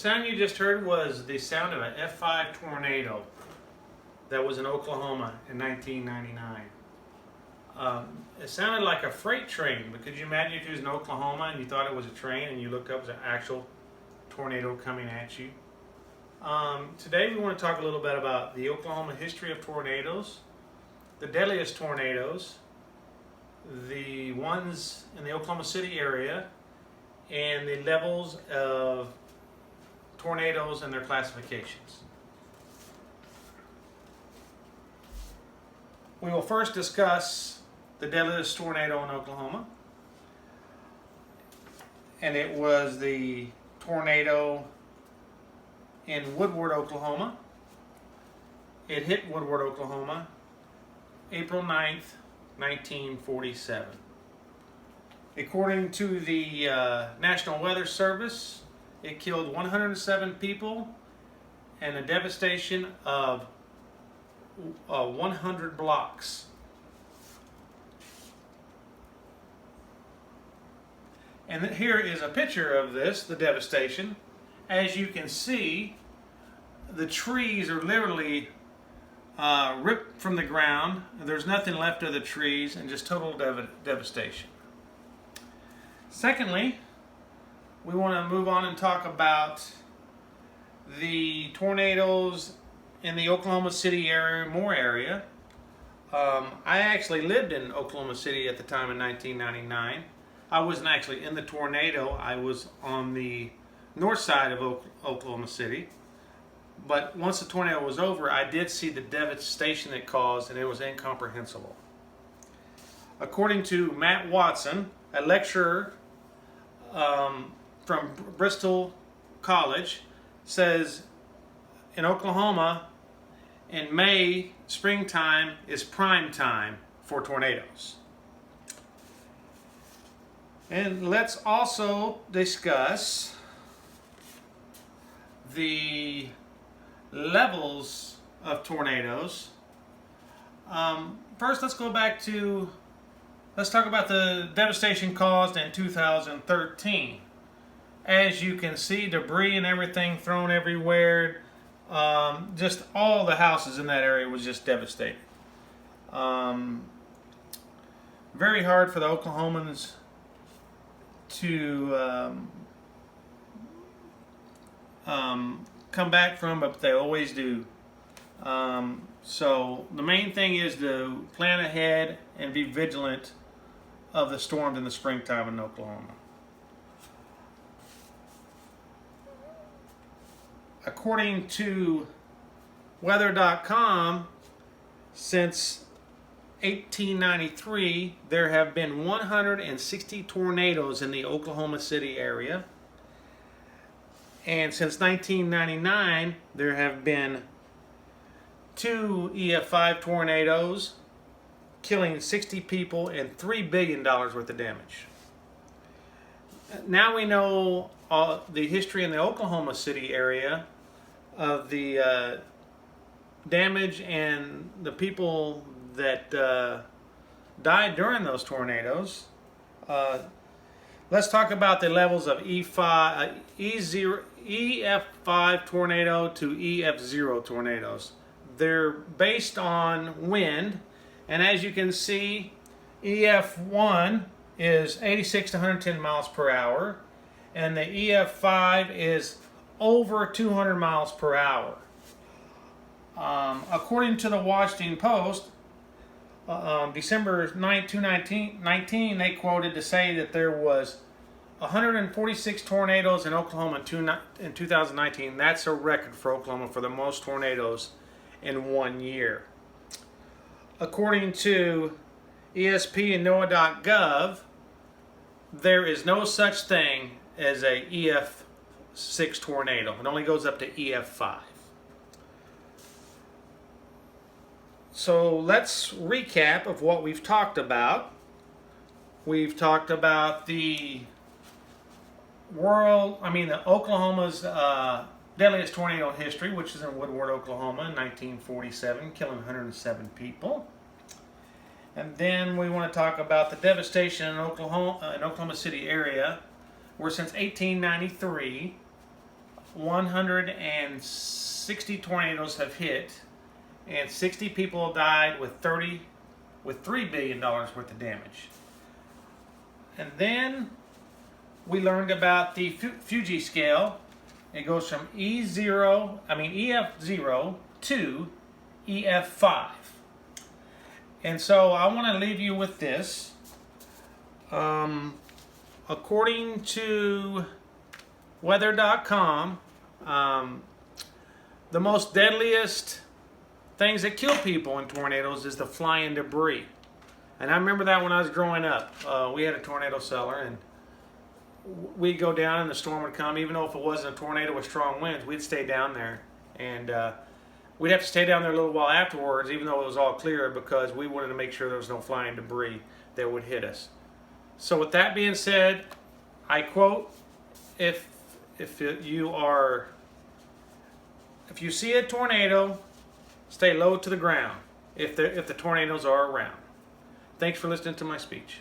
sound you just heard was the sound of an F5 tornado that was in Oklahoma in 1999. It sounded like a freight train, but could you imagine if you was in Oklahoma and you thought it was a train and you look up, it's an actual tornado coming at you? Today we want to talk a little bit about the Oklahoma history of tornadoes, the deadliest tornadoes, the ones in the Oklahoma City area, and the levels of tornadoes and their classifications. We will first discuss the deadliest tornado in Oklahoma, and it was the tornado in Woodward, Oklahoma. It hit Woodward, Oklahoma, April 9th, 1947. According to the National Weather Service, it killed 107 people and a devastation of 100 blocks. And here is a picture of this, the devastation. As you can see, the trees are literally ripped from the ground. There's nothing left of the trees and just total devastation. Secondly, we want to move on and talk about the tornadoes in the Oklahoma City area. I actually lived in Oklahoma City at the time in 1999. I wasn't actually in the tornado. I was on the north side of Oklahoma City. But once the tornado was over, I did see the devastation it caused, and it was incomprehensible. According to Matt Watson, a lecturer from Bristol College, says in Oklahoma, in May, springtime is prime time for tornadoes. And let's also discuss the levels of tornadoes. First, let's talk about the devastation caused in 2013. As you can see, debris and everything thrown everywhere. Just all the houses in that area was just devastated. Very hard for the Oklahomans to come back from, but they always do. So the main thing is to plan ahead and be vigilant of the storms in the springtime in Oklahoma. According to weather.com, since 1893, there have been 160 tornadoes in the Oklahoma City area. And since 1999, there have been 2 EF5 tornadoes, killing 60 people and $3 billion worth of damage. Now we know the history in the Oklahoma City area of the damage and the people that died during those tornadoes. Let's talk about the levels of EF5 tornado to EF0 tornadoes. They're based on wind, and as you can see, EF1 is 86 to 110 miles per hour, and the EF5 is over 200 miles per hour. According to the Washington Post, December 9, 2019, they quoted to say that there was 146 tornadoes in Oklahoma in 2019. That's a record for Oklahoma for the most tornadoes in 1 year. According to ESP and NOAA.gov, there is no such thing as a EF6 tornado. It only goes up to EF5. So let's recap of what we've talked about. We've talked about the Oklahoma's deadliest tornado history, which is in Woodward, Oklahoma in 1947, killing 107 people. And then we want to talk about the devastation in Oklahoma City area, where since 1893, 160 tornadoes have hit, and 60 people have died with $3 billion worth of damage. And then we learned about the Fuji scale. It goes from EF0 to EF5. And so I want to leave you with this. According to weather.com, the most deadliest things that kill people in tornadoes is the flying debris. And I remember that when I was growing up. We had a tornado cellar, and we'd go down and the storm would come. Even though if it wasn't a tornado with strong winds, we'd stay down there. And we'd have to stay down there a little while afterwards, even though it was all clear, because we wanted to make sure there was no flying debris that would hit us. So with that being said, I quote, if you see a tornado, stay low to the ground if the tornadoes are around. Thanks for listening to my speech.